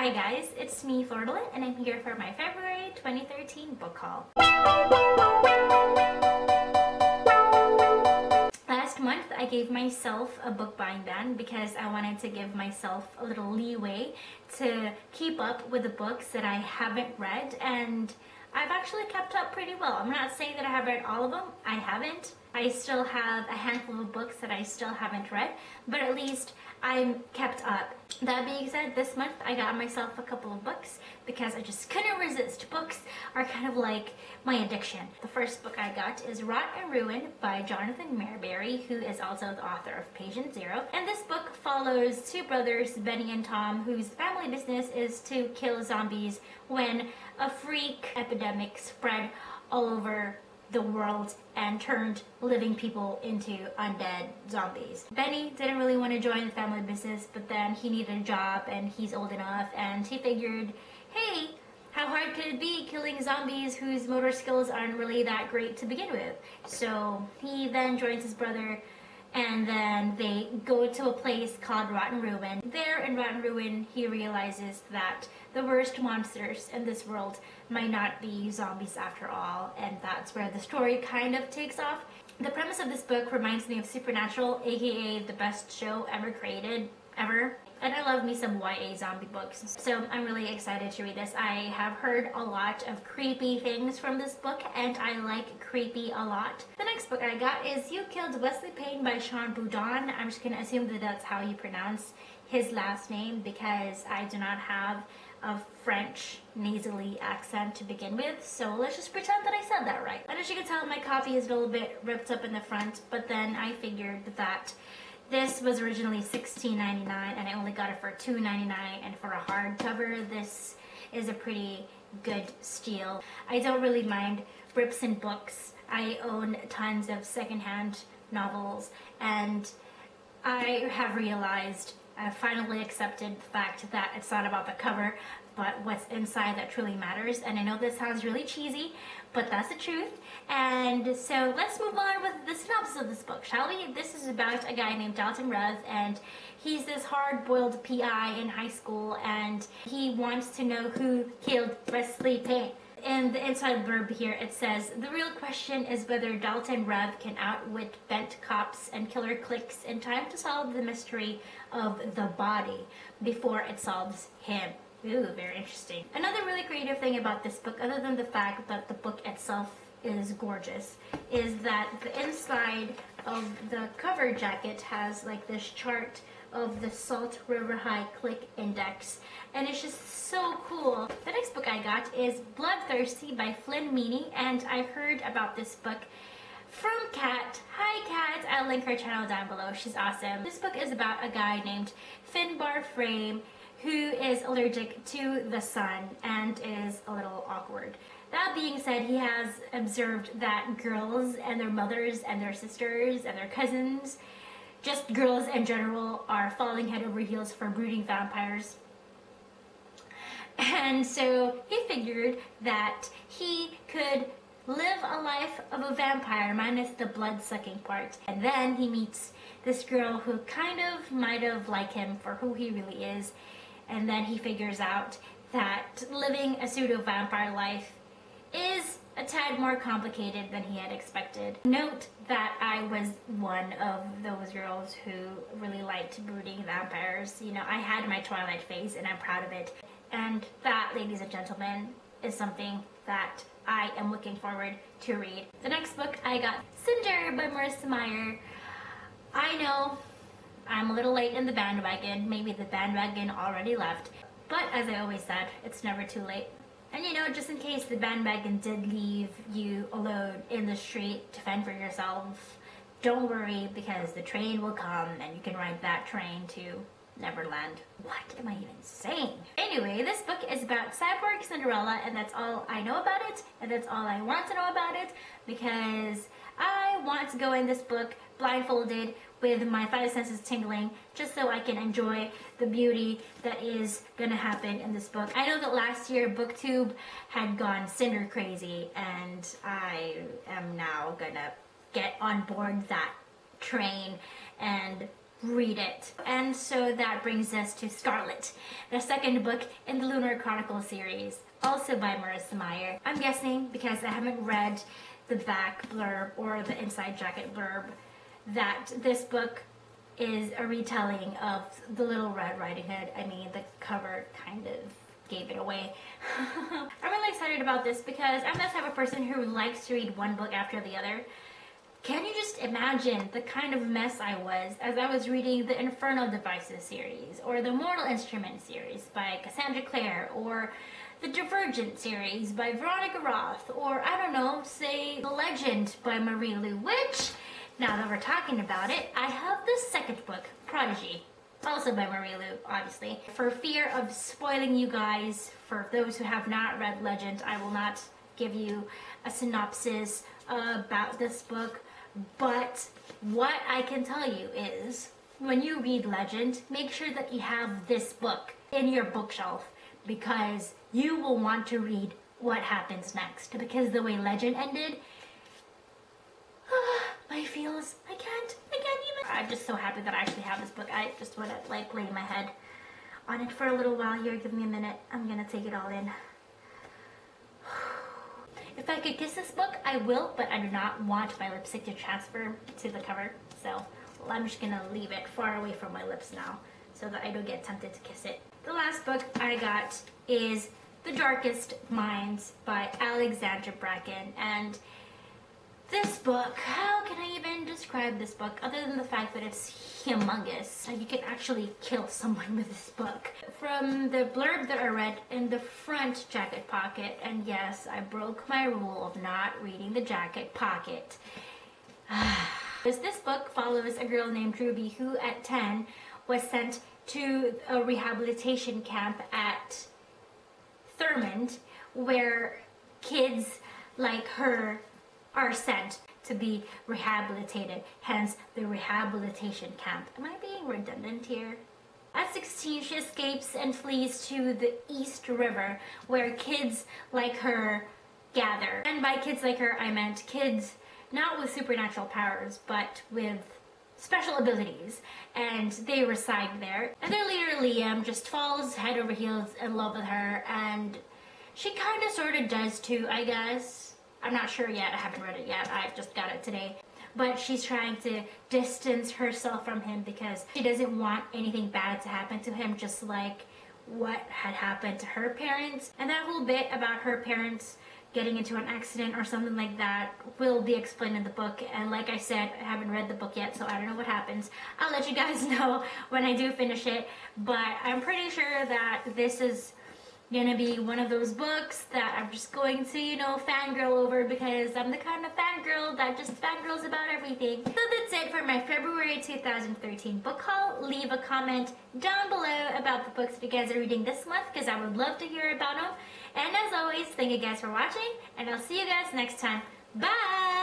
Hi guys, it's me Flordellyn and I'm here for my February 2013 book haul. Last month I gave myself a book buying ban because I wanted to give myself a little leeway to keep up with the books that I haven't read, and I've actually kept up pretty well. I'm not saying that I have read all of them. I haven't. I still have a handful of books that I still haven't read, but at least I'm kept up. That being said, this month I got myself a couple of books because I just couldn't resist. Books are kind of like my addiction. The first book I got is Rot and Ruin by Jonathan Marbury, who is also the author of Patient Zero. And this book follows two brothers, Benny and Tom, whose family business is to kill zombies when a freak epidemic spread all over the world and turned living people into undead zombies. Benny didn't really want to join the family business, but then he needed a job and he's old enough, and he figured, hey, how hard could it be killing zombies whose motor skills aren't really that great to begin with? So he then joins his brother, and then they go to a place called Rotten Ruin. There in Rotten Ruin, he realizes that the worst monsters in this world might not be zombies after all, and that's where the story kind of takes off. The premise of this book reminds me of Supernatural, aka the best show ever created, ever. And I love me some YA zombie books, so I'm really excited to read this. I have heard a lot of creepy things from this book, and I like creepy a lot. The next book I got is You Killed Wesley Payne by Sean Boudon. I'm just gonna assume that that's how you pronounce his last name because I do not have a French nasally accent to begin with, so let's just pretend that I said that right. And as you can tell, my copy is a little bit ripped up in the front, but then I figured that this was originally $16.99 and I only got it for $2.99, and for a hardcover, this is a pretty good steal. I don't really mind rips in books. I own tons of secondhand novels, and I have realized, I finally accepted the fact that it's not about the cover, but what's inside that truly matters. And I know this sounds really cheesy, but that's the truth. And so let's move on with the synopsis of this book, shall we? This is about a guy named Dalton Ruth, and he's this hard-boiled PI in high school, and he wants to know who killed Wesley Payne. In the inside blurb here, it says, the real question is whether Dalton Ruth can outwit bent cops and killer cliques in time to solve the mystery of the body before it solves him. Ooh, very interesting. Another really creative thing about this book, other than the fact that the book itself is gorgeous, is that the inside of the cover jacket has like this chart of the Salt River High Click Index, and it's just so cool. The next book I got is Bloodthirsty by Flynn Meany, and I heard about this book from Kat. Hi Kat, I'll link her channel down below, she's awesome. This book is about a guy named Finbar Frame who is allergic to the sun and is a little awkward. That being said, he has observed that girls and their mothers and their sisters and their cousins, just girls in general, are falling head over heels for brooding vampires. And so he figured that he could live a life of a vampire minus the blood-sucking part. And then he meets this girl who kind of might have liked him for who he really is. And then he figures out that living a pseudo-vampire life is a tad more complicated than he had expected. Note that I was one of those girls who really liked brooding vampires. You know, I had my Twilight phase and I'm proud of it. And that, ladies and gentlemen, is something that I am looking forward to read. The next book I got, Cinder by Marissa Meyer. I know I'm a little late in the bandwagon. Maybe the bandwagon already left. But as I always said, it's never too late. And you know, just in case the bandwagon did leave you alone in the street to fend for yourself, don't worry, because the train will come and you can ride that train to Neverland. What am I even saying? Anyway, this book is about Cyborg Cinderella, and that's all I know about it, and that's all I want to know about it, because I want to go in this book blindfolded with my five senses tingling, just so I can enjoy the beauty that is gonna happen in this book. I know that last year BookTube had gone Cinder crazy, and I am now gonna get on board that train and read it. And so that brings us to Scarlet, the second book in the Lunar Chronicles series, also by Marissa Meyer. I'm guessing, because I haven't read the back blurb or the inside jacket blurb, that this book is a retelling of the Little Red Riding Hood. I mean, the cover kind of gave it away. I'm really excited about this because I'm the type of person who likes to read one book after the other. Can you just imagine the kind of mess I was as I was reading the Infernal Devices series, or the Mortal Instruments series by Cassandra Clare, or the Divergent series by Veronica Roth, or I don't know, say The Legend by Marie Lu, which, now that we're talking about it, I have the second book, Prodigy, also by Marie Lu, obviously. For fear of spoiling you guys, for those who have not read Legend, I will not give you a synopsis about this book. But what I can tell you is, when you read Legend, make sure that you have this book in your bookshelf, because you will want to read what happens next. Because the way Legend ended, my feels, I can't even. I'm just so happy that I actually have this book. I just want to like lay my head on it for a little while here. Give me a minute. I'm gonna take it all in. If I could kiss this book, I will, but I do not want my lipstick to transfer to the cover. So I'm just gonna leave it far away from my lips now so that I don't get tempted to kiss it. The last book I got is The Darkest Minds by Alexandra Bracken. And this book, how can I even describe this book other than the fact that it's humongous? You can actually kill someone with this book. From the blurb that I read in the front jacket pocket, and yes, I broke my rule of not reading the jacket pocket. This book follows a girl named Ruby who at 10 was sent to a rehabilitation camp at Thurmond, where kids like her are sent to be rehabilitated, hence the rehabilitation camp. Am I being redundant here? At 16, she escapes and flees to the East River, where kids like her gather. And by kids like her, I meant kids not with supernatural powers, but with special abilities, and they reside there. And their leader, Liam, just falls head over heels in love with her, and she kind of sort of does too, I guess. I'm not sure yet, I haven't read it yet, I just got it today. But she's trying to distance herself from him because she doesn't want anything bad to happen to him, just like what had happened to her parents. And that whole bit about her parents getting into an accident or something like that will be explained in the book. And like I said, I haven't read the book yet, so I don't know what happens. I'll let you guys know when I do finish it. But I'm pretty sure that this is gonna be one of those books that I'm just going to, you know, fangirl over, because I'm the kind of fangirl that just fangirls about everything. So that's it for my February 2013 book haul. Leave a comment down below about the books that you guys are reading this month, because I would love to hear about them. And as always, thank you guys for watching, and I'll see you guys next time. Bye!